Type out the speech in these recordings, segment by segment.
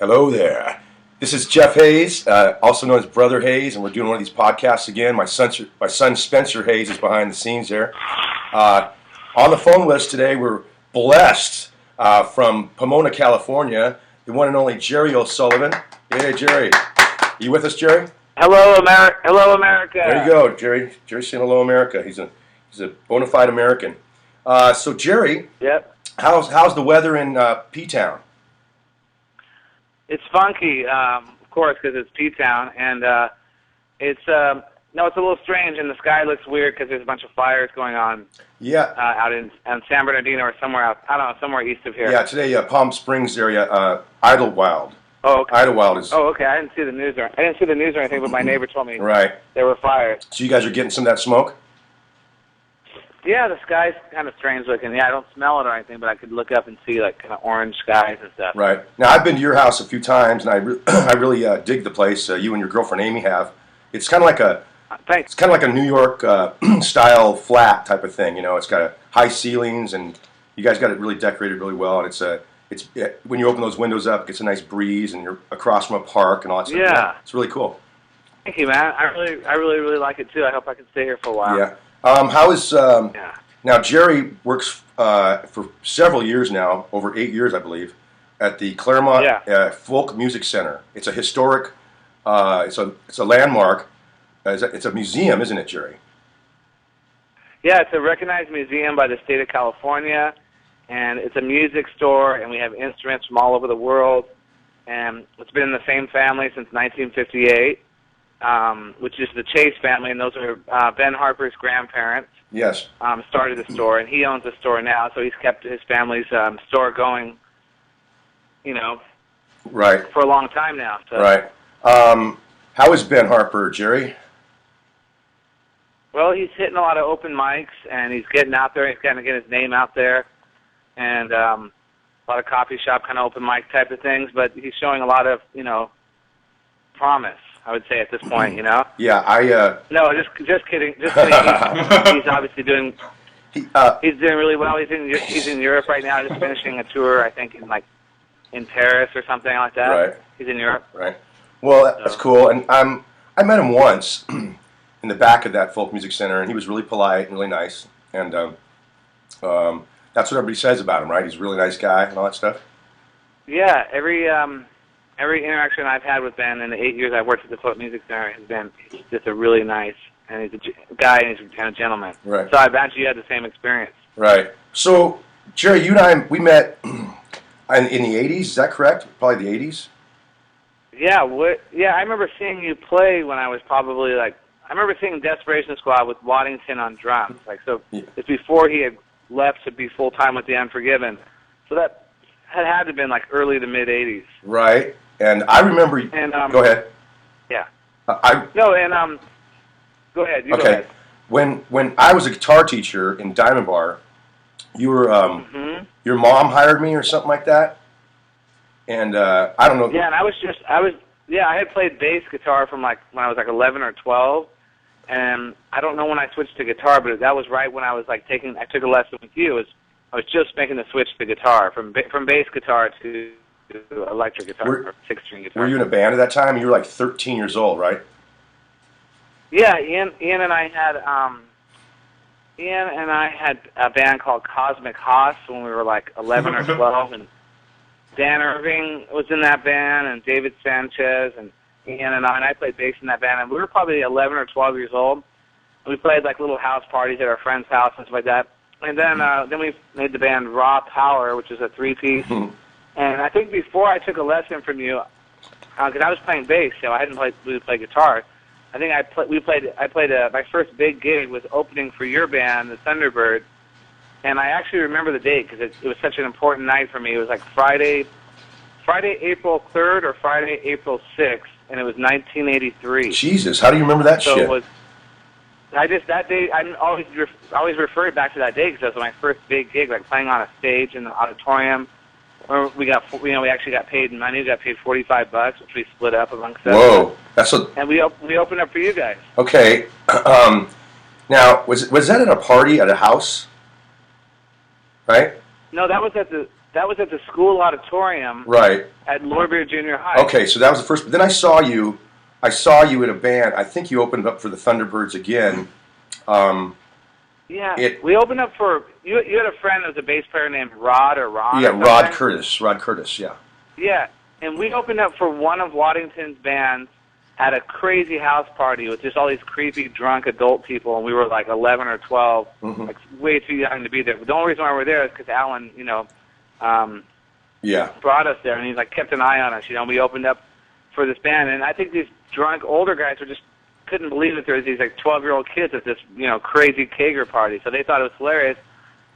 Hello there. This is Jeff Hayes, also known as Brother Hayes, and we're doing one of these podcasts again. My son Spencer Hayes is behind the scenes there. On the phone with us today, we're blessed from Pomona, California, the one and only Jerry O'Sullivan. Hey, Jerry. You with us, Jerry? Hello, America. Hello, America. There you go, Jerry. Jerry's saying hello, America. He's a bona fide American. So, Jerry, Yep. how's the weather in P-Town? It's funky, of course, because it's P-Town, and it's a little strange, and the sky looks weird because there's a bunch of fires going on. Yeah. Out in San Bernardino or somewhere out. I don't know, somewhere east of here. Yeah, today Palm Springs area, Idlewild. Oh, okay. Idlewild is. Oh, okay. I didn't see the news or anything, but my neighbor told me Right. there were fires. So you guys are getting some of that smoke? Yeah, the sky's kind of strange looking. Yeah, I don't smell it or anything, but I could look up and see like kind of orange skies and stuff. Right. Now I've been to your house a few times, and I really dig the place. You and your girlfriend Amy have. It's kind of like a. Thanks. It's kind of like a New York style flat type of thing. You know, it's got high ceilings, and you guys got it really decorated really well. And it's when you open those windows up, it gets a nice breeze, and you're across from a park and all that stuff. Yeah. It's really cool. Thank you, man. I really like it too. I hope I can stay here for a while. Yeah. How is now? Jerry works for several years now, over 8 years, I believe, at the Claremont Folk Music Center. It's a historic. It's a landmark. It's a museum, isn't it, Jerry? Yeah, it's a recognized museum by the state of California, and it's a music store, and we have instruments from all over the world, and it's been in the same family since 1958, which is the Chase family, and those are Ben Harper's grandparents. Yes. Started the store, and he owns the store now, so he's kept his family's store going, right, for a long time now. So. Right. How is Ben Harper, Jerry? Well, he's hitting a lot of open mics, and he's getting out there. He's kind of getting his name out there, and a lot of coffee shop kind of open mic type of things. But he's showing a lot of, promise, I would say at this point. Yeah, No, just kidding. Just kidding. He's obviously doing. He's doing really well. He's in Europe right now, just finishing a tour. I think in Paris or something like that. Right. He's in Europe. Right. Well, that's cool. And I met him once in the back of that folk music center, and he was really polite and really nice. And that's what everybody says about him, right? He's a really nice guy and all that stuff. Yeah. Every interaction I've had with Ben in the 8 years I've worked at the folk music center has been just a really nice, and he's a guy, and he's a gentleman. Right. So I imagine you had the same experience. Right. So, Jerry, you and I, we met in the 80s. Is that correct? Probably the 80s. Yeah, I remember seeing you play when I was probably I remember seeing Desperation Squad with Waddington on drums. It's before he had left to be full time with the Unforgiven. So that had to have been early to mid '80s. Right, and I remember. And go ahead. Yeah. Go ahead. You okay. Go ahead. When I was a guitar teacher in Diamond Bar, you were your mom hired me or something like that. And I don't know. Yeah, and I had played bass guitar from when I was 11 or 12, and I don't know when I switched to guitar, but that was right when I was I took a lesson with you. I was just making the switch to guitar from bass guitar to electric guitar or 6-string guitar. Were you in a band at that time? You were 13 years old, right? Yeah, Ian and I had a band called Cosmic Hoss when we were 11 or 12, and Dan Irving was in that band, and David Sanchez, and Ian and I played bass in that band, and we were probably 11 or 12 years old. We played little house parties at our friend's house and stuff like that. And then we made the band Raw Power, which is a 3-piece. And I think before I took a lesson from you, because I was playing bass, so I hadn't played guitar. I think I played my first big gig was opening for your band, the Thunderbird. And I actually remember the date because it was such an important night for me. It was Friday, April 3rd or Friday, April 6th, and it was 1983. Jesus, how do you remember that shit? It was, that day, I always refer back to that day because that was my first big gig, playing on a stage in the auditorium. Where we actually got paid, and I got paid $45, which we split up amongst us. Whoa, and we opened up for you guys. Okay, now was that at a party at a house? Right? No, that was at the That was at the school auditorium. Right. At Lorbeer Junior High. Okay, so that was the first. But then I saw you in a band. I think you opened up for the Thunderbirds again. Yeah, we opened up for you. You had a friend that was a bass player named Rod or Ron. Yeah, or Rod Curtis. Rod Curtis. Yeah. Yeah, and we opened up for one of Waddington's bands at a crazy house party with just all these creepy, drunk adult people, and we were like 11 or 12, like way too young to be there. But the only reason why we were there is because Alan, brought us there, and he like kept an eye on us. We opened up for this band, and I think these drunk older guys were just couldn't believe that there was these like 12-year-old kids at this crazy kegger party. So they thought it was hilarious,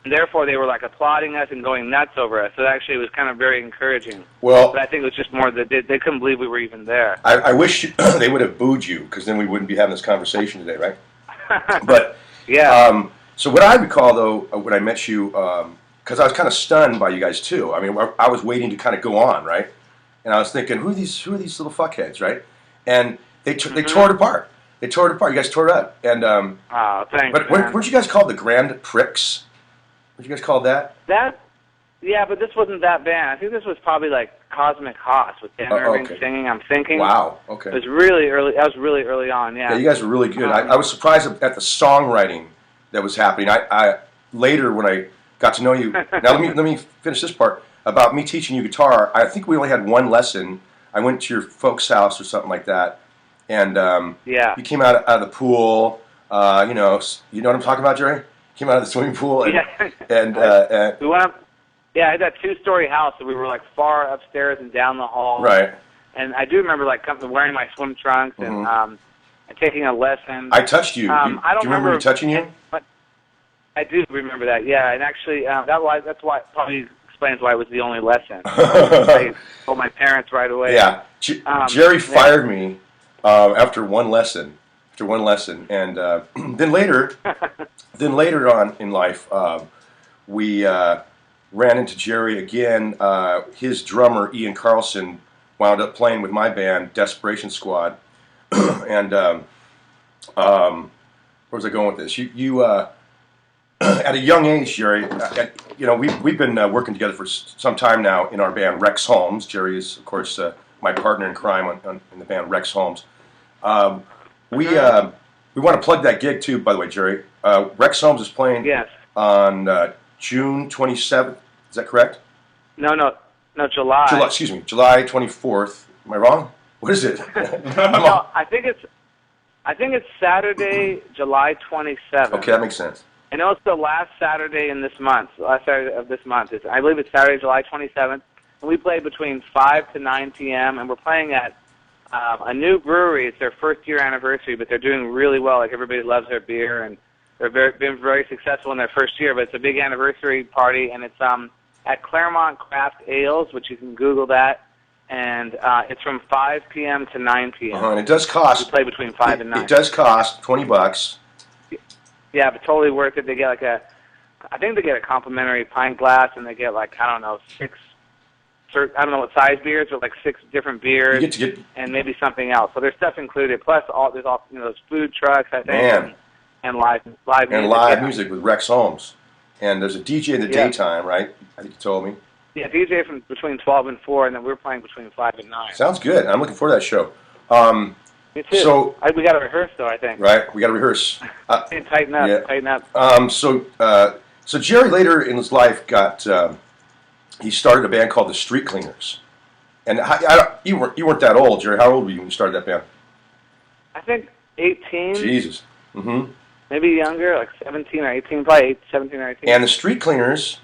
and therefore they were like applauding us and going nuts over us. So actually, it was kind of very encouraging. Well, but I think it was just more that they couldn't believe we were even there. I wish they would have booed you, because then we wouldn't be having this conversation today, right? But yeah. So what I recall though, when I met you, because I was kind of stunned by you guys too. I mean, I was waiting to kind of go on, right? And I was thinking, who are these little fuckheads, right? And they tore it apart. They tore it apart. You guys tore it up. And thanks. But weren't you guys called the Grand Pricks? Weren't you guys called that? Yeah, but this wasn't that band. I think this was probably like Cosmic Haas with Dan Irving singing. I'm thinking. Wow. Okay. It was really early. That was really early on. Yeah. Yeah, you guys were really good. I was surprised at the songwriting that was happening. I later when I got to know you. Now let me finish this part about me teaching you guitar. I think we only had one lesson. I went to your folks' house or something like that, and you came out of the pool. You know what I'm talking about, Jerry? Came out of the swimming pool and we went up. Yeah, I had that 2-story house, so we were like far upstairs and down the hall. Right. And I do remember like wearing my swim trunks and taking a lesson. I touched you. I don't do you remember me touching you? But I do remember that. Yeah, and actually that's why probably explains why it was the only lesson. I told my parents right away. Yeah, Jerry fired me after one lesson. And then later on in life, we ran into Jerry again. His drummer Ian Carlson wound up playing with my band, Desperation Squad. And where was I going with this? You at a young age, Jerry. We've been working together for some time now in our band, Rex Holmes. Jerry is, of course, my partner in crime in the band, Rex Holmes. We want to plug that gig too, by the way, Jerry. Rex Holmes is playing on June 27th. Is that correct? No, July. July 24th. Am I wrong? What is it? No, I think it's Saturday, July 27th. Okay, that makes sense. I know it's the last Saturday in this month. Last Saturday of this month. I believe it's Saturday, July 27th. And we play between 5 to 9 p.m. and we're playing at a new brewery. It's their first-year anniversary, but they're doing really well. Like everybody loves their beer, and they've been very successful in their first year. But it's a big anniversary party, and it's at Claremont Craft Ales, which you can Google that. And it's from 5 p.m. to 9 p.m. And it does cost. We play between 5 and 9. It does cost $20. Yeah, but totally worth it. They get I think they get a complimentary pint glass, and they get six. I don't know what size beers, but like 6 different beers, and maybe something else. So there's stuff included. Plus, there's those food trucks, I think, and live music. And live music with Rex Holmes. And there's a DJ in the daytime, right? I think you told me. Yeah, DJ from between 12 and 4, and then we're playing between 5 and 9. Sounds good. I'm looking forward to that show. Me too. So we got to rehearse, though, I think. Right, we got to rehearse. Tighten up. Yeah. Tighten up. So Jerry later in his life he started a band called the Streetcleaners. And you weren't that old, Jerry. How old were you when you started that band? I think 18. Jesus. Mm-hmm. Maybe younger, like 17 or 18, probably 17 or 18. And the Streetcleaners,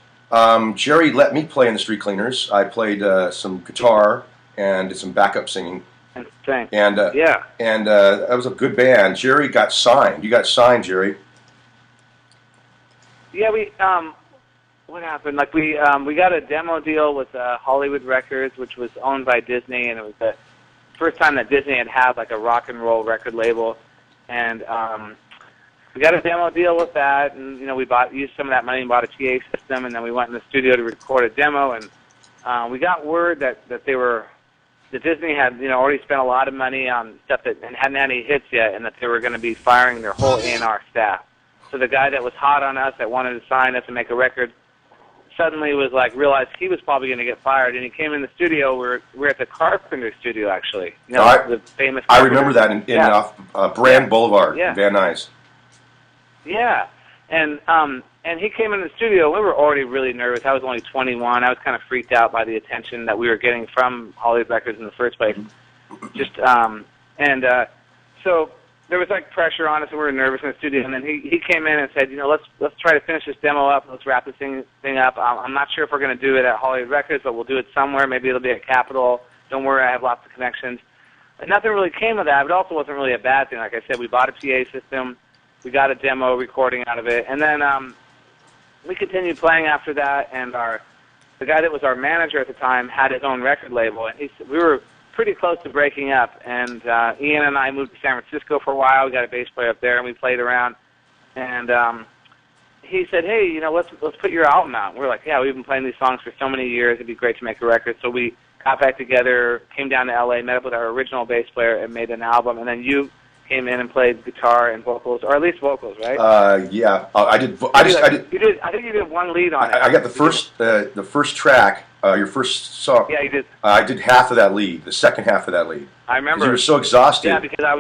Jerry let me play in the Streetcleaners. I played some guitar and did some backup singing. And sing. And that was a good band. Jerry got signed. You got signed, Jerry. Yeah, what happened? Like we got a demo deal with Hollywood Records, which was owned by Disney, and it was the first time that Disney had like a rock and roll record label, and we got a demo deal with that, and we used some of that money and bought a PA system, and then we went in the studio to record a demo, and we got word that Disney had already spent a lot of money on stuff and hadn't had any hits yet, and that they were going to be firing their whole A&R staff. So the guy that was hot on us, that wanted to sign us and make a record, suddenly was like realized he was probably going to get fired, and he came in the studio. We're at the Carpenter studio, actually. You know, the famous. I remember that in off Brand Boulevard, in Van Nuys. Yeah, and he came in the studio. We were already really nervous. I was only 21. I was kind of freaked out by the attention that we were getting from Hollywood Records in the first place. So there was like pressure on us, and we were nervous in the studio. And then he came in and said, you know, let's try to finish this demo up. Let's wrap this thing up. I'm not sure if we're going to do it at Hollywood Records, but we'll do it somewhere. Maybe it'll be at Capitol. Don't worry, I have lots of connections. And nothing really came of that, but it also wasn't really a bad thing. Like I said, we bought a PA system. We got a demo recording out of it. And then we continued playing after that, and the guy that was our manager at the time had his own record label, and we were pretty close to breaking up, and Ian and I moved to San Francisco for a while. We got a bass player up there, and we played around, and he said, hey, you know, let's put your album out. And we're like, yeah, we've been playing these songs for so many years, it'd be great to make a record. So we got back together, came down to L.A., met up with our original bass player, and made an album, and then you came in and played guitar and vocals, or at least vocals, right? Yeah, I did. I think you did one lead on it. I got the first track, your first song. Yeah, you did. I did half of that lead, the second half of that lead. I remember. You were so exhausted. Yeah, because I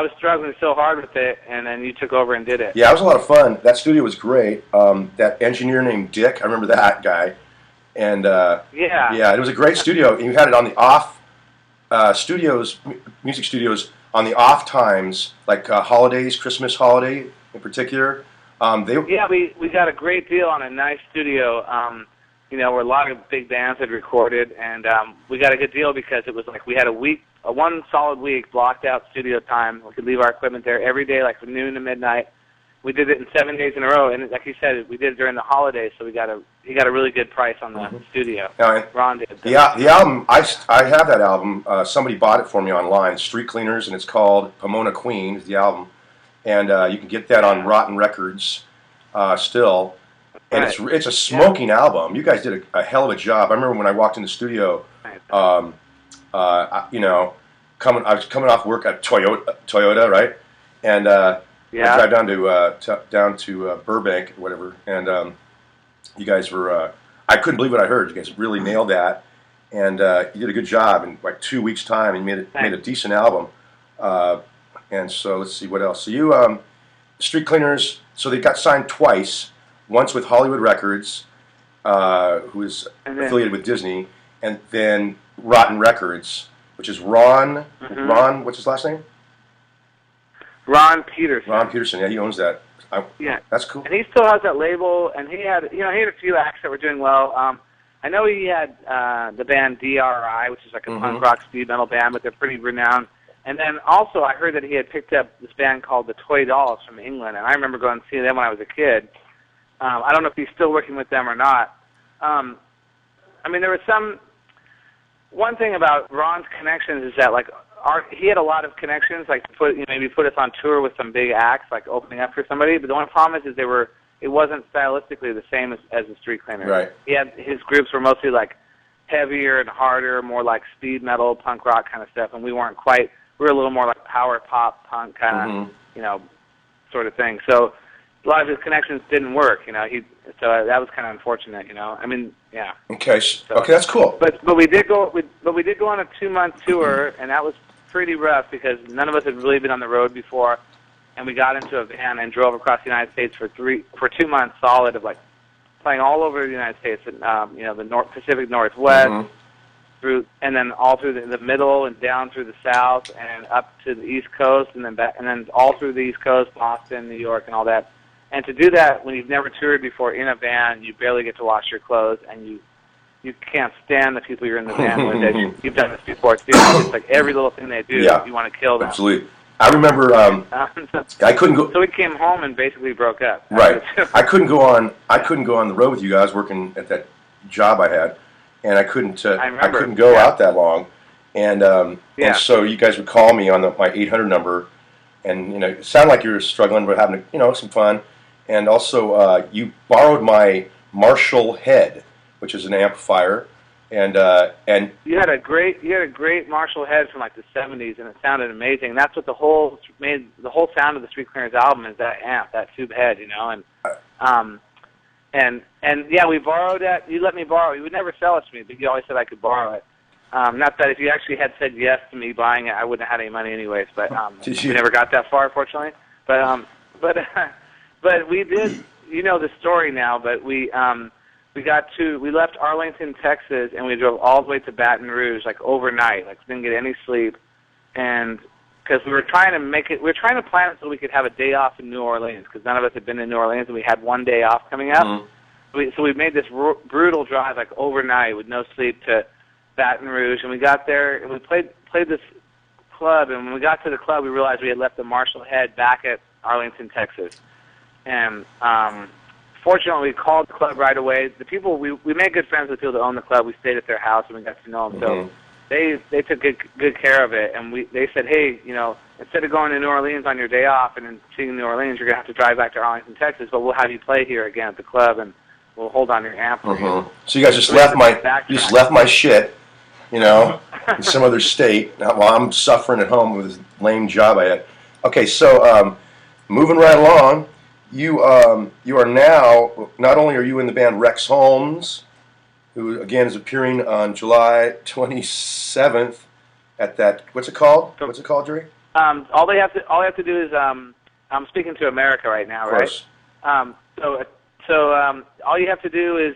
was struggling so hard with it, and then you took over and did it. Yeah, it was a lot of fun. That studio was great. That engineer named Dick, I remember that guy. And yeah, it was a great studio. You had it on the off music studios. On the off times, like holidays, Christmas holiday in particular, we got a great deal on a nice studio, you know, where a lot of big bands had recorded, and we got a good deal because it was like we had one solid week blocked out studio time. We could leave our equipment there every day, like from noon to midnight. We did it in 7 days in a row, and like you said, we did it during the holidays, so he got a really good price on the studio. Ron did. The album, I have that album. Somebody bought it for me online, Streetcleaners, and it's called Pomona Queen, is the album. And you can get that on Rotten Records still. And it's a smoking album. You guys did a hell of a job. I remember when I walked in the studio, you know, I was coming off work at Toyota, right? And I drive down to Burbank, or whatever, and you guys were. I couldn't believe what I heard. You guys really nailed that, and you did a good job in like 2 weeks' time, and made a decent album. And so let's see what else. So you, Streetcleaners. So they got signed twice. Once with Hollywood Records, who is affiliated with Disney, and then Rotten Records, which is Ron. Ron, what's his last name? Ron Peterson. Ron Peterson, yeah, he owns that. Yeah, that's cool. And he still has that label, and he had a few acts that were doing well. I know he had the band DRI, which is like a punk rock speed metal band, but they're pretty renowned. And then also I heard that he had picked up this band called the Toy Dolls from England, and I remember going to see them when I was a kid. I don't know if he's still working with them or not. I mean, there was one thing about Ron's connections is that like he had a lot of connections, like maybe put us on tour with some big acts, like opening up for somebody. But the only problem is it wasn't stylistically the same as the Streetcleaners. Right. His groups were mostly like heavier and harder, more like speed metal, punk rock kind of stuff, and we weren't quite. We were a little more like power pop, punk kind of, sort of thing. So a lot of his connections didn't work, so that was kind of unfortunate, I mean, yeah. Okay, okay, that's cool. But we did go on a 2-month tour, and that was pretty rough because none of us had really been on the road before, and we got into a van and drove across the United States for 2 months solid of like playing all over the United States, and the Pacific Northwest, and then all through the middle and down through the South and up to the East Coast, and then back, and then all through the East Coast, Boston, New York, and all that. And to do that when you've never toured before in a van, you barely get to wash your clothes, and you can't stand the people you're in the van with. You've done this before too. It's like every little thing they do, you want to kill them. Absolutely. I remember I couldn't go. So we came home and basically broke up. Right. I couldn't go on the road with you guys working at that job I had, and I couldn't go out that long, and so you guys would call me on my 800 number, and it sounded like you were struggling but having some fun, and also you borrowed my Marshall head, which is an amplifier, and you had a great Marshall head from like the 70s, and it sounded amazing. That's what made the whole sound of the Streetcleaners album is that amp, that tube head, And yeah, we borrowed it. You let me borrow it. You would never sell it to me, but you always said I could borrow it. Not that if you actually had said yes to me buying it, I wouldn't have had any money anyways. But we never got that far, fortunately. But we did. You know the story now. But we left Arlington, Texas, and we drove all the way to Baton Rouge, like overnight. Like didn't get any sleep, and because we were trying to plan it so we could have a day off in New Orleans, because none of us had been in New Orleans, and we had one day off coming up. Mm-hmm. So we made this brutal drive, like overnight, with no sleep, to Baton Rouge, and we got there, and we played this club, and when we got to the club, we realized we had left the Marshall Head back at Arlington, Texas. And fortunately, we called the club right away. The people, we made good friends with people that own the club. We stayed at their house, and we got to know them. Mm-hmm. So they took good care of it, and they said, hey, instead of going to New Orleans on your day off and then seeing New Orleans, you're going to have to drive back to Arlington, Texas, but we'll have you play here again at the club, and we'll hold on your amp for you. So you guys just left my shit, in some other state while I'm suffering at home with this lame job I had. Okay, so moving right along, you are now, not only are you in the band Rex Holmes, who again is appearing on July 27th at that. What's it called? What's it called, Jerry? All they have to do is I'm speaking to America right now, right? So all you have to do is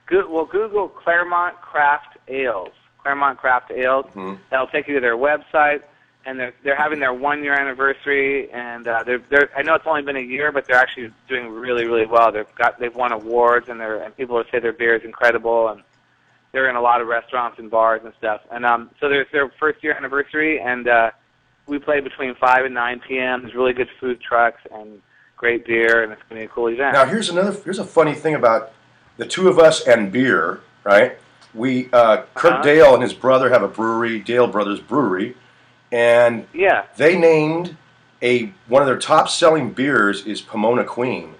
Google Claremont Craft Ales. Claremont Craft Ales. Mm-hmm. That'll take you to their website, and they're having their 1-year anniversary, and they're I know it's only been a year, but they're actually doing really, really well. They've won awards, and people say their beer is incredible, and they're in a lot of restaurants and bars and stuff. And so there's their 1st-year anniversary, and we play between 5 and 9 p.m. There's really good food trucks and great beer, and it's going to be a cool event. Now here's a funny thing about the two of us and beer, right? We Kurt Dale and his brother have a brewery, Dale Brothers Brewery. And they named one of their top-selling beers is Pomona Queen,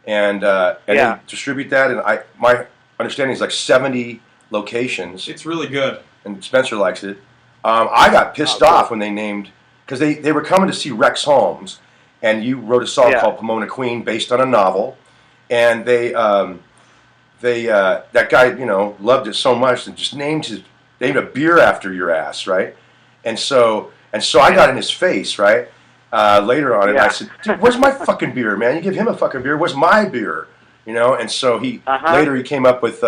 and they distribute that. And my understanding is like 70 locations. It's really good, and Spencer likes it. I got pissed off when they named, because they were coming to see Rex Holmes, and you wrote a song called Pomona Queen based on a novel, and that guy loved it so much and just named a beer after your ass, right? And so I got in his face, right, later on, and I said, dude, where's my fucking beer, man? You give him a fucking beer. Where's my beer? And so later he came up with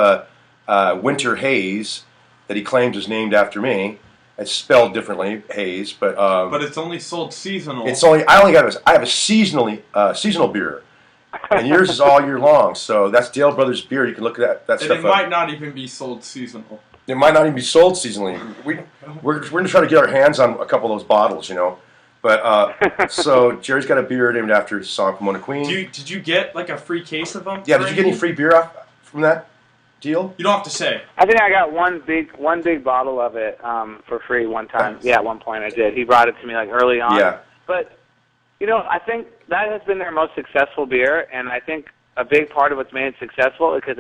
Winter Hayes that he claims is named after me. It's spelled differently, Hayes, but it's only sold seasonal. I have a seasonal beer, and yours is all year long. So that's Dale Brothers beer. You can look at that stuff up. It might not even be sold seasonal. It might not even be sold seasonally. We're going to try to get our hands on a couple of those bottles, But so Jerry's got a beer named after his song Pomona Queen. Did you get like a free case of them? Yeah. Did you get any free beer from that deal? You don't have to say. I think I got one big bottle of it for free one time. Yeah, at one point I did. He brought it to me like early on. Yeah. But I think that has been their most successful beer, and I think a big part of what's made it successful is because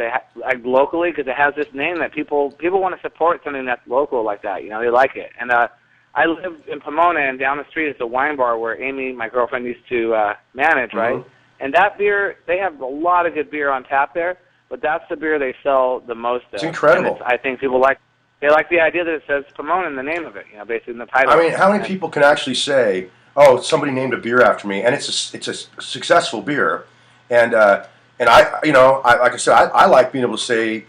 locally, because it has this name that people want to support something that's local like that. They like it. And I live in Pomona, and down the street is a wine bar where Amy, my girlfriend, used to manage, right? Mm-hmm. And that beer, they have a lot of good beer on tap there, but that's the beer they sell the most of. It's incredible. I think people like the idea that it says Pomona in the name of it, basically in the title. I mean, how many people can actually say, "Oh, somebody named a beer after me," and it's a successful beer, and I, like I said, I like being able to say,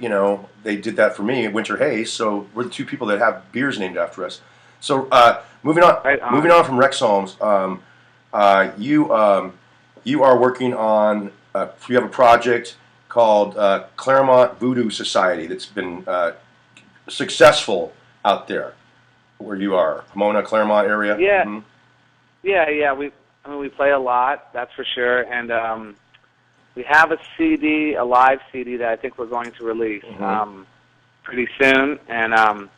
they did that for me, Winter Hayes. So we're the two people that have beers named after us. So moving on from Rex Holmes, you are working on. You have a project called Claremont Voodoo Society that's been successful out there, where you are, Pomona, Claremont area. Yeah, mm-hmm. yeah. We play a lot, that's for sure, and. We have a live CD that I think we're going to release pretty soon, and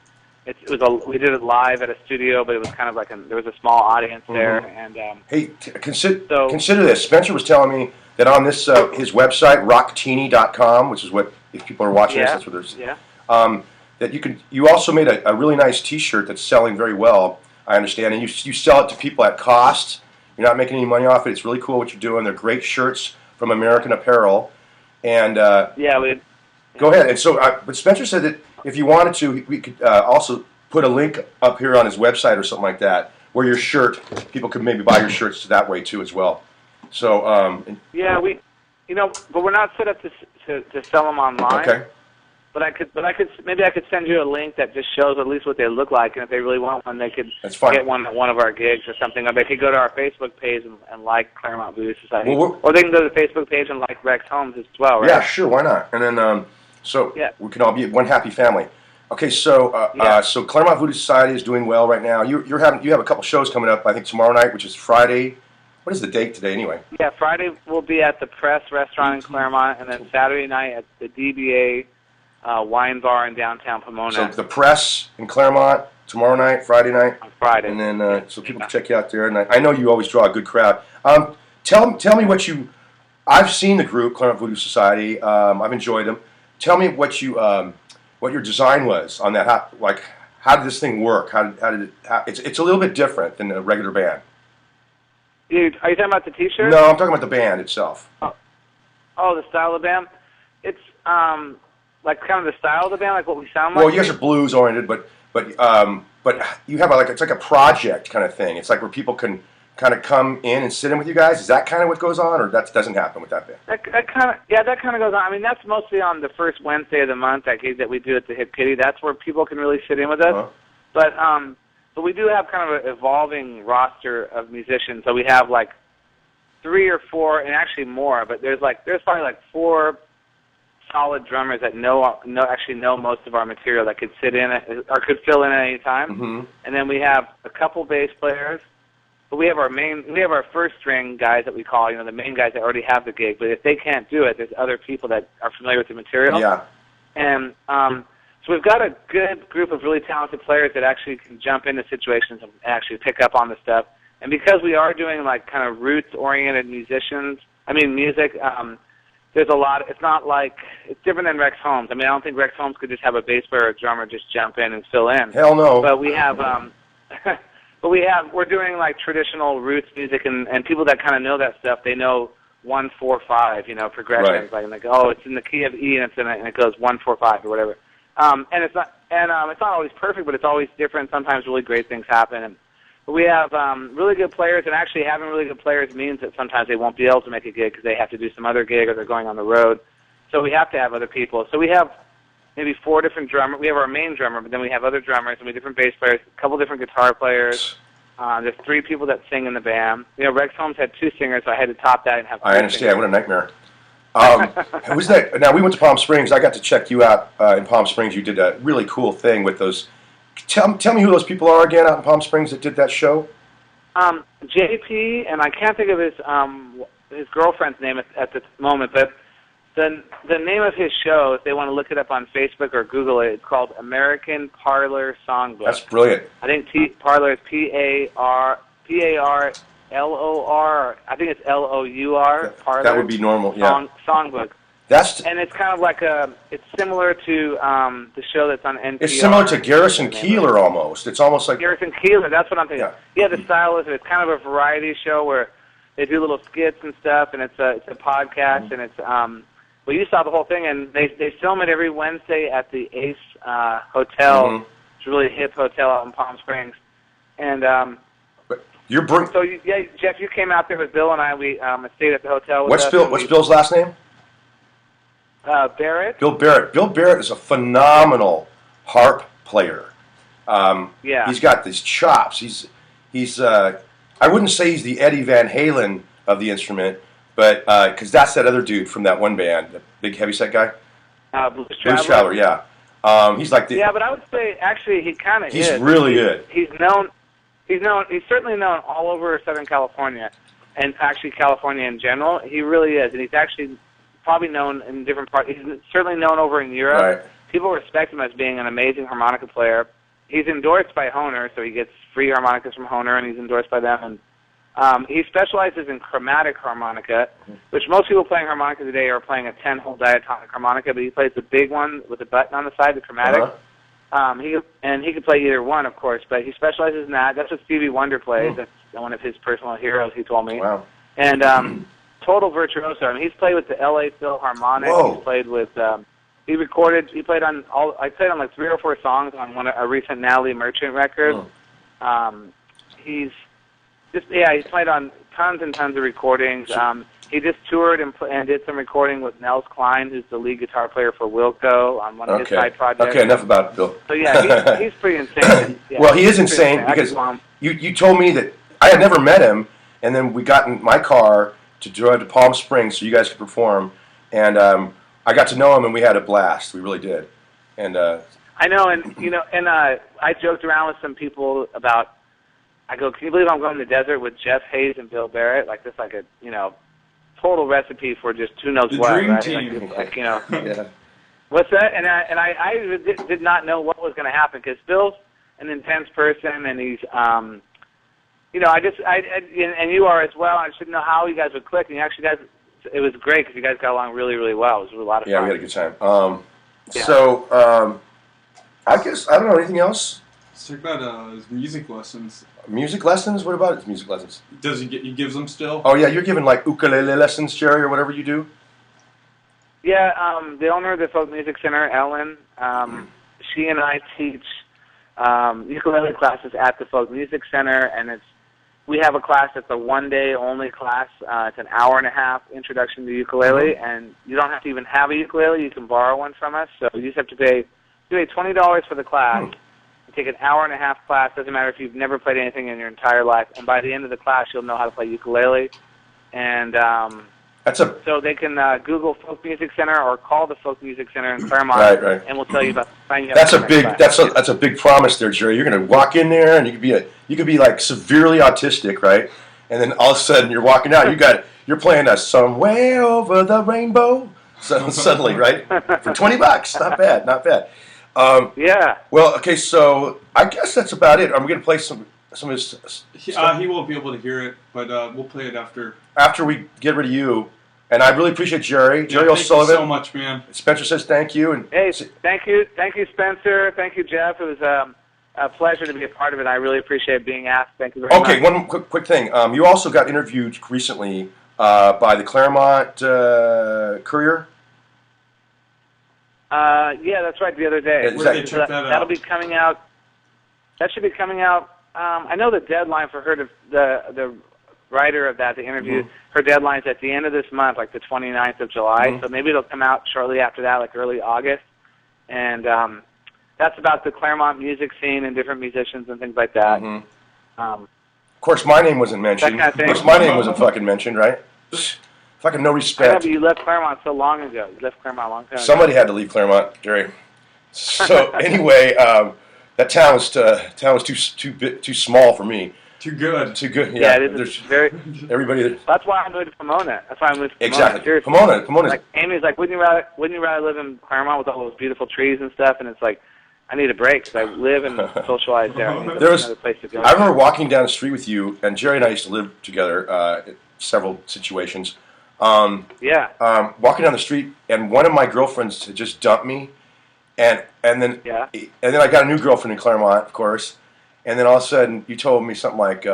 we did it live at a studio, but it was kind of like there was a small audience there. And hey, consider this. Spencer was telling me that on this his website rocktini.com, which is what, if people are watching this, that's what there's. Yeah. That you also made a really nice T-shirt that's selling very well, I understand, and you sell it to people at cost. You're not making any money off it. It's really cool what you're doing. They're great shirts from American Apparel, And Yeah, we. go ahead. And so, but Spencer said that if you wanted to, we could also put a link up here on his website or something like that, where your shirt, people could maybe buy your shirts that way too as well. So Yeah, but we're not set up to sell them online. okay. But I could maybe I could send you a link that just shows at least what they look like, and if they really want one, they could That's fine. get one at one of our gigs or something. Or they could go to our Facebook page and like Claremont Voodoo Society, Well, or they can go to the Facebook page and like Rex Holmes as well, right? Yeah, sure. Why not? And then so Yeah. we can all be one happy family. Okay, so so Claremont Voodoo Society is doing well right now. You have a couple shows coming up. I think tomorrow night, which is Friday. What is the date today, anyway? Yeah, Friday we'll be at the Press Restaurant in Claremont, and then Saturday night at the DBA Wine Bar in downtown Pomona. So the Press in Claremont tomorrow night, Friday night, on Friday. and then so people can check you out there. And I know you always draw a good crowd. Tell me what you. I've seen the group Claremont Voodoo Society. I've enjoyed them. Tell me what your design was on that. How did this thing work? How did it? It's a little bit different than a regular band. Dude, are you talking about the T-shirt? No, I'm talking about the band itself. Oh, the style of the band. It's like kind of the style of the band, like what we sound like. Well, you guys are blues oriented, but you have it's like a project kind of thing. It's like where people can kind of come in and sit in with you guys. Is that kind of what goes on, or that doesn't happen with that band? That kind of goes on. I mean, that's mostly on the first Wednesday of the month. That gig that we do at the Hip Kitty. That's where people can really sit in with us. But we do have kind of an evolving roster of musicians. So we have like 3 or 4, and actually more. But there's probably like 4 solid drummers that actually know most of our material that could sit in or could fill in at any time. Mm-hmm. And then we have a couple bass players. But we have our first string guys that we call, the main guys that already have the gig. But if they can't do it, there's other people that are familiar with the material. Yeah. And so we've got a good group of really talented players that actually can jump into situations and actually pick up on the stuff. And because we are doing like kind of roots-oriented music, there's a lot. It's not like it's different than Rex Holmes. I mean, I don't think Rex Holmes could just have a bass player or a drummer just jump in and fill in. Hell no. But we have, we're doing like traditional roots music, and people that kind of know that stuff, they know 1-4-5, progressions. Right. Like, it's in the key of E, and it goes 1-4-5 or whatever. And it's not always perfect, but it's always different. Sometimes really great things happen. But we have really good players, and actually having really good players means that sometimes they won't be able to make a gig because they have to do some other gig or they're going on the road. So we have to have other people. So we have maybe 4 different drummers. We have our main drummer, but then we have other drummers, and we have different bass players, a couple different guitar players. There's 3 people that sing in the band. Rex Holmes had 2 singers, so I had to top that and have 3 I understand. singers. What a nightmare. Who's that? Now, we went to Palm Springs. I got to check you out in Palm Springs. You did a really cool thing with those. Tell me who those people are again out in Palm Springs that did that show. JP, and I can't think of his girlfriend's name at the moment, but the name of his show, if they want to look it up on Facebook or Google it, it's called American Parlor Songbook. That's brilliant. I think Parlor is Parlor. I think it's LOUR. Parlor. That would be normal. Yeah. Songbook. And it's kind of like it's similar to the show that's on NPR. It's similar to Garrison Keillor almost. It's almost like Garrison Keillor. That's what I'm thinking. Yeah. The style is it's kind of a variety show where they do little skits and stuff, and it's a podcast, and it's well, you saw the whole thing, and they film it every Wednesday at the Ace Hotel. Mm-hmm. It's a really hip hotel out in Palm Springs, and so Jeff, you came out there with Bill and I. We stayed at the hotel. What's Bill's last name? Barrett. Bill Barrett. Bill Barrett is a phenomenal harp player. He's got these chops. He's I wouldn't say he's the Eddie Van Halen of the instrument, but because that's that other dude from that one band, the big heavyset guy. Blues Traveler. Yeah. He's like the. Yeah, but I would say actually he kind of is. He's really good. He's certainly known all over Southern California, and actually California in general. He really is, and he's actually probably known in different parts. He's certainly known over in Europe. Right. People respect him as being an amazing harmonica player. He's endorsed by Hohner, so he gets free harmonicas from Hohner, and he's endorsed by them. And he specializes in chromatic harmonica, which most people playing harmonica today are playing a 10-hole diatonic harmonica, but he plays the big one with the button on the side, the chromatic. He could play either one, of course, but he specializes in that. That's what Stevie Wonder plays. That's one of his personal heroes, he told me. Wow. And total virtuoso. I mean, he's played with the L.A. Philharmonic. Whoa. He's played with. He played on all. I played on like 3 or 4 songs on a recent Natalie Merchant record. Oh. He's he's played on tons and tons of recordings. He just toured and did some recording with Nels Cline, who's the lead guitar player for Wilco on one of his side projects. Okay, enough about it, Bill. So yeah, he's pretty insane. Yeah, well, he is insane because you told me that I had never met him, and then we got in my car to drive to Palm Springs so you guys could perform, and I got to know him, and we had a blast. We really did. And I know, and I joked around with some people about. I go, can you believe I'm going to the desert with Jeff Hayes and Bill Barrett? Like this, like a total recipe for just who knows what, dream right? team. Like yeah. What's that? And I did not know what was going to happen because Bill's an intense person, and he's and you are as well. I just didn't know how you guys would click, and you actually guys, it was great because you guys got along really, really well. It was a lot of fun. Yeah, we had a good time. So I guess I don't know anything else. Let's talk about his music lessons. Music lessons? What about his music lessons? He gives them still? Oh yeah, you're giving like ukulele lessons, Jerry, or whatever you do. Yeah, the owner of the Folk Music Center, Ellen, she and I teach ukulele classes at the Folk Music Center, and we have a class that's a one-day only class. It's an hour-and-a-half introduction to ukulele, and you don't have to even have a ukulele. You can borrow one from us. So you just have to pay $20 for the class. Take an hour-and-a-half class. Doesn't matter if you've never played anything in your entire life. And by the end of the class, you'll know how to play ukulele. And so they can Google Folk Music Center or call the Folk Music Center in Claremont, right. and we'll tell you about signing up. That's a big promise there, Jerry. You're going to walk in there, and you could be like severely autistic, right? And then all of a sudden, you're walking out. You're playing a "Somewhere Over the Rainbow." So suddenly, right, for $20, not bad. Yeah. Well, okay, so I guess that's about it. I'm going to play some of his stuff. He won't be able to hear it, but we'll play it after. After we get rid of you. And I really appreciate Jerry. Jerry Thank O'Sullivan. you so much, man. Spencer says thank you. And hey, thank you, Spencer. Thank you, Jeff. It was a pleasure to be a part of it. I really appreciate being asked. Thank you very much. Okay, one quick thing. You also got interviewed recently by the Claremont Courier. Yeah, that's right. The other day. That'll be coming out. That should be coming out. I know the deadline for her the writer of that, the interview. Her deadline's at the end of this month, like the 29th of July. So maybe it'll come out shortly after that, like early August. And that's about the Claremont music scene and different musicians and things like that. Of course, my name wasn't mentioned. That kind of thing. Of course, my name wasn't fucking mentioned, right? Fucking no I know, respect. but you left Claremont so long ago. You left Claremont a long time ago. Somebody had to leave Claremont, Jerry. So anyway, that town was too small for me. Too good. Yeah, it is very. Everybody. That's why I moved to Pomona. That's why I moved to Pomona. Exactly. Seriously. Pomona's like Amy's like, wouldn't you rather live in Claremont with all those beautiful trees and stuff? And it's like, I need a break because I live and socialize there. There's another place to go. I remember walking down the street with you, and Jerry and I used to live together in several situations. Walking down the street, and one of my girlfriends had just dumped me, and then I got a new girlfriend in Claremont, of course, and then all of a sudden you told me something like,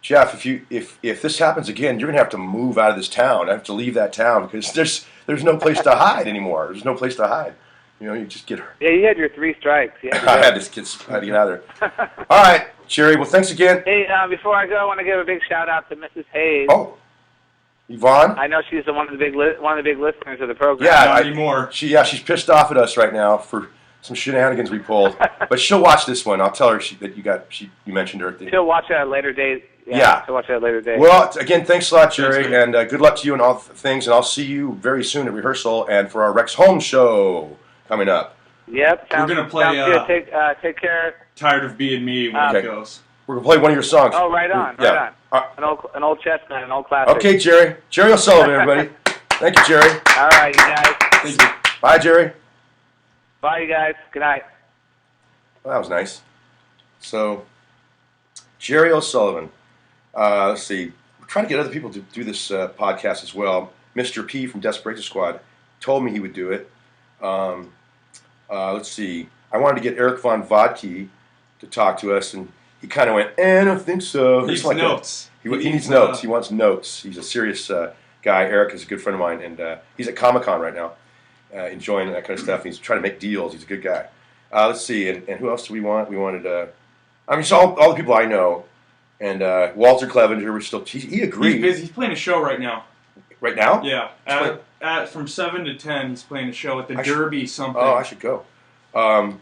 Jeff, if this happens again, you're gonna have to move out of this town. I have to leave that town because there's no place to hide anymore. There's no place to hide. You just get her. Yeah, you had your 3 strikes. I had to get out of there. All right, Jerry. Well, thanks again. Hey, before I go, I want to give a big shout out to Mrs. Hayes. Oh. Yvonne? I know she's one of the big listeners of the program. Yeah, not anymore. She's pissed off at us right now for some shenanigans we pulled. But she'll watch this one. I'll tell her that you mentioned her. She'll watch it at a later date. Yeah. She'll watch it at a later date. Well, again, thanks a lot, Jerry, and good luck to you and all things. And I'll see you very soon at rehearsal and for our Rex Holmes show coming up. Yep. We're gonna play. Take care. Tired of Being Me when it goes. We're gonna play one of your songs. Oh, right on. Right on. An old chestnut, an old classic. Okay, Jerry. Jerry O'Sullivan, everybody. Thank you, Jerry. All right, you guys. Thank you. Bye, Jerry. Bye, you guys. Good night. Well, that was nice. So, Jerry O'Sullivan. Let's see. We're trying to get other people to do this podcast as well. Mr. P from Desperate Squad told me he would do it. Let's see. I wanted to get Eric Von Vodke to talk to us, and he kind of went, I don't think so. He needs notes. He needs notes. He wants notes. He's a serious guy. Eric is a good friend of mine, and he's at Comic-Con right now, enjoying that kind of stuff. He's trying to make deals. He's a good guy. Let's see, and who else do we want? We wanted, just all the people I know, and Walter Clevenger. He agreed. He's busy. He's playing a show right now. Right now? Yeah. From 7 to 10, he's playing a show at the Derby something. Oh, I should go. All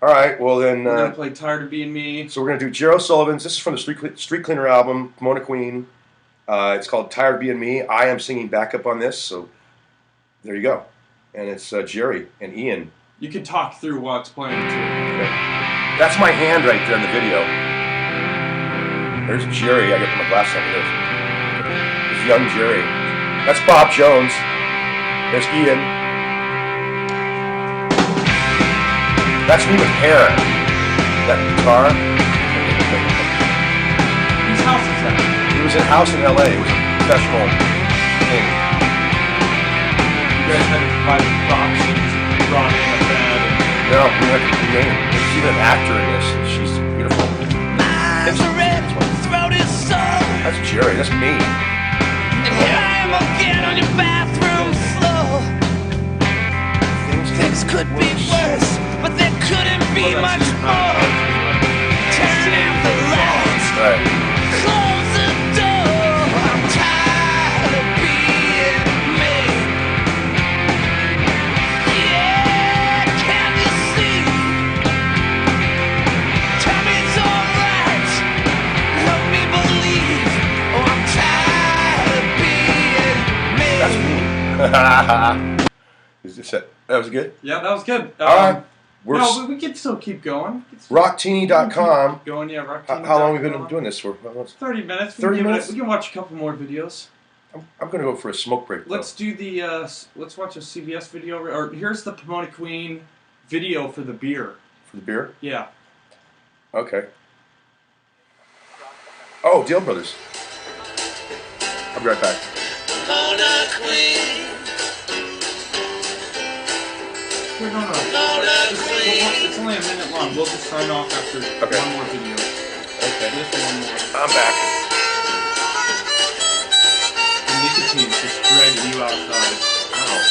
right, well then... we're going to play Tired of Being Me. So we're going to do Jero Sullivan's. This is from the Street Cleaner album, Pomona Queen. It's called Tired of Being Me. I am singing backup on this, so there you go. And it's Jerry and Ian. You can talk through while it's playing, too. Okay. That's my hand right there in the video. There's Jerry. I got my glasses on. There's young Jerry. That's Bob Jones. There's Ian. That's me with hair. That guitar. Whose house is that? It was a house in L.A. It was a professional thing. You guys had to provide the props and just brought in a band. No, we had to name. There's even an actor in this. She's beautiful. That's Jerry. That's me. And here I am again on your bathroom floor. Things could be worse, but there couldn't be much more. Turn out the lights, Right. close the door. I'm tired of being me. Yeah, can you see? Tell me it's alright. Help me believe. Oh, I'm tired of being me. That's me. Is this it? That was good? Yeah, that was good. All right. No, we can still keep going. Rocktini.com. Keep going, yeah, Rocktini.com. How long have we been doing this for? 30 minutes. 30 minutes? We can watch a couple more videos. I'm going to go for a smoke break. Let's do the, let's watch a CBS video. Or here's the Pomona Queen video for the beer. For the beer? Yeah. Okay. Oh, Deal Brothers. I'll be right back. Pomona Queen. Wait, no. It's only a minute long. We'll just sign off after one more video. Okay. Just one more. I'm back. The nicotine's just dragging you outside. Ow.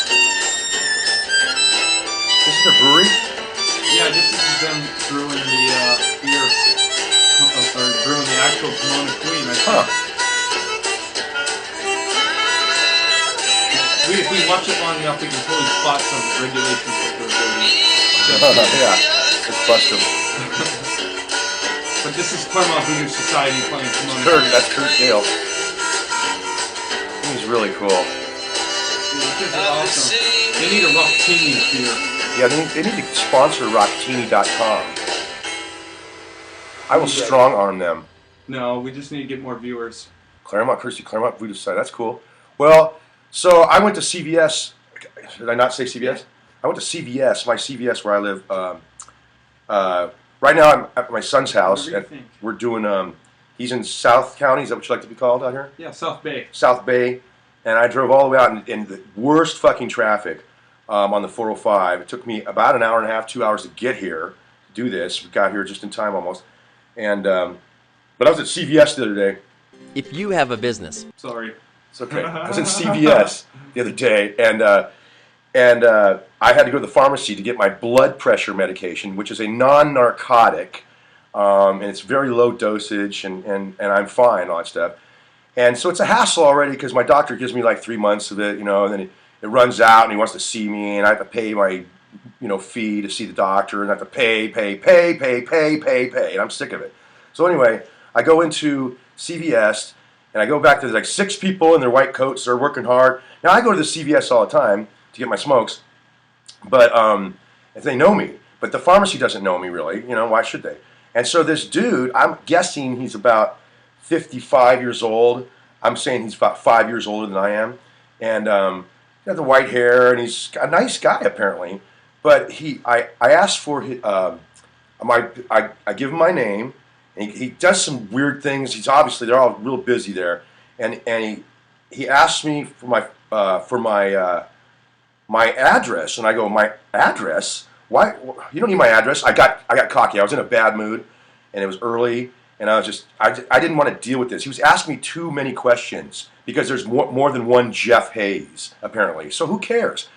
This is a brewery? Yeah, this is them brewing the beer. Or brewing the actual Pomona Queen, I think. Huh. If we watch it long enough, we can totally spot some regulations that we're doing. Yeah. Let's bust them. But this is Claremont Voodoo Society playing Pomona Kurt, Queen. that's Kurt Gale. He's really cool. These are awesome. They need a Rocktini beer. Yeah, they need to sponsor Rocktini.com. I will strong arm them. No, we just need to get more viewers. Claremont Voodoo Society. That's cool. Well, so I went to CVS. Did I not say CVS? I went to CVS, my CVS where I live. Right now I'm at my son's house. What do you think? We're doing, he's in South County. Is that what you like to be called out here? Yeah, South Bay. South Bay. And I drove all the way out in the worst fucking traffic on the 405. It took me about an hour and a half, 2 hours to get here, to do this. We got here just in time almost. And but I was at CVS the other day. If you have a business. Sorry. It's okay. I was in CVS the other day, and I had to go to the pharmacy to get my blood pressure medication, which is a non-narcotic, and it's very low dosage, and I'm fine, all that stuff. And so it's a hassle already because my doctor gives me like 3 months of it, and then it runs out, and he wants to see me, and I have to pay my fee to see the doctor, and I have to pay, and I'm sick of it. So anyway, I go into CVS. And I go back to there's like 6 people in their white coats. They're working hard. Now I go to the CVS all the time to get my smokes, but if they know me, but the pharmacy doesn't know me really. Why should they? And so this dude, I'm guessing he's about 55 years old. I'm saying he's about 5 years older than I am, and he has the white hair, and he's a nice guy apparently. But I asked for his, I give him my name. And he does some weird things. They're all real busy there, and he asked me for my address, and I go, my address? Why? You don't need my address. I got cocky. I was in a bad mood, and it was early, And I didn't want to deal with this. He was asking me too many questions because there's more than one Jeff Hayes, apparently. So who cares?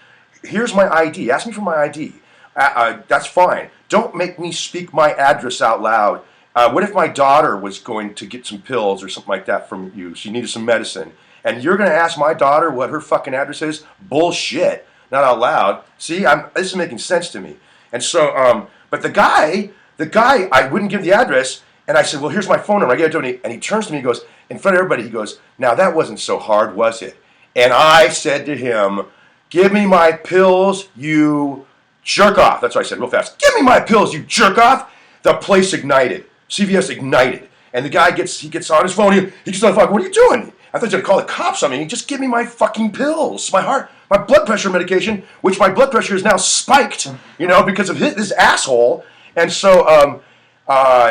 Here's my ID. Ask me for my ID. That's fine. Don't make me speak my address out loud. What if my daughter was going to get some pills or something like that from you? She needed some medicine. And you're going to ask my daughter what her fucking address is? Bullshit. Not out loud. See, this is making sense to me. And so, but the guy, I wouldn't give the address. And I said, well, here's my phone number. I gave it to him. And he turns to me, he goes, in front of everybody, he goes, now that wasn't so hard, was it? And I said to him, give me my pills, you jerk off. That's what I said real fast. Give me my pills, you jerk off. The place ignited. CVS ignited. And the guy gets on his phone. He gets on the phone. What are you doing? I thought you had to call the cops on me. Just give me my fucking pills. My blood pressure medication, which my blood pressure is now spiked, because of this asshole. And so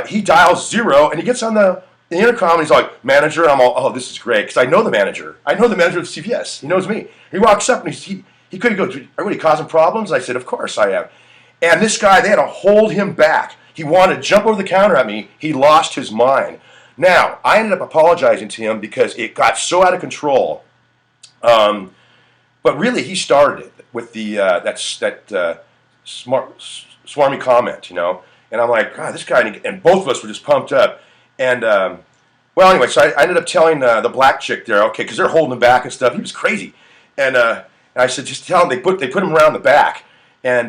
he dials 0, and he gets on the intercom, and he's like, manager. And I'm all, oh, this is great, because I know the manager. I know the manager of CVS. He knows me. He walks up, and he couldn't go, are you causing problems? I said, of course I am. And this guy, they had to hold him back. He wanted to jump over the counter at me. He lost his mind. Now, I ended up apologizing to him because it got so out of control. But really, he started it with that smarmy comment, And I'm like, God, this guy, and both of us were just pumped up. And, well, anyway, so I ended up telling the black chick there, okay, because they're holding him back and stuff. He was crazy. And I said, just tell him, they put him around the back and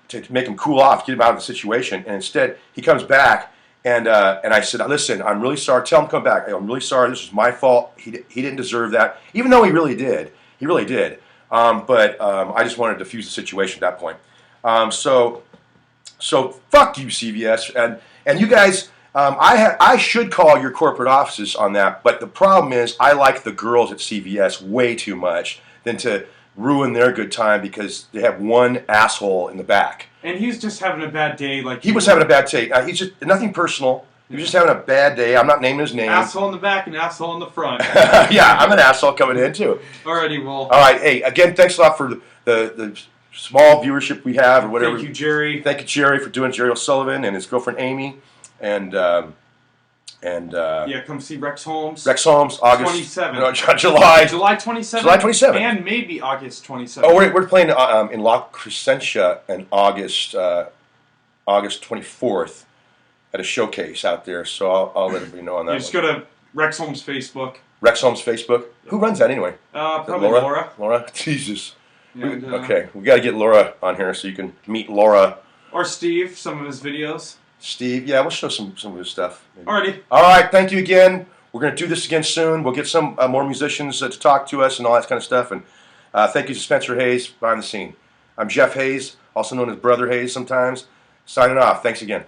to make him cool off, get him out of the situation. And instead, he comes back, and I said, listen, I'm really sorry. Tell him to come back. I'm really sorry. This was my fault. He didn't deserve that, even though he really did. He really did. But I just wanted to diffuse the situation at that point. So fuck you, CVS, and you guys. I should call your corporate offices on that, but the problem is I like the girls at CVS way too much than to ruin their good time because they have one asshole in the back. And he's just having a bad day. He was having a bad day. He's just nothing personal. He was just having a bad day. I'm not naming his name. Asshole in the back and asshole in the front. Yeah, I'm an asshole coming in too. Alrighty, well. All right, hey, again, thanks a lot for the small viewership we have or whatever. Thank you, Jerry. Thank you, Jerry, for doing Jerry O'Sullivan and his girlfriend Amy, and yeah, come see Rex Holmes. Rex Holmes, August 27th. No, July 27th. July 27th. And maybe August 27th. Oh, we're playing in La Crescencia in August 24th at a showcase out there. So I'll let everybody know on that. You just go to Rex Holmes Facebook. Rex Holmes Facebook. Who runs that anyway? Probably Laura. Laura. Jesus. Yeah, okay, we got to get Laura on here so you can meet Laura. Or Steve, some of his videos. Steve, yeah, we'll show some of his stuff. Maybe. Alrighty. All right, thank you again. We're going to do this again soon. We'll get some more musicians to talk to us and all that kind of stuff. And thank you to Spencer Hayes behind the scene. I'm Jeff Hayes, also known as Brother Hayes sometimes. Signing off. Thanks again.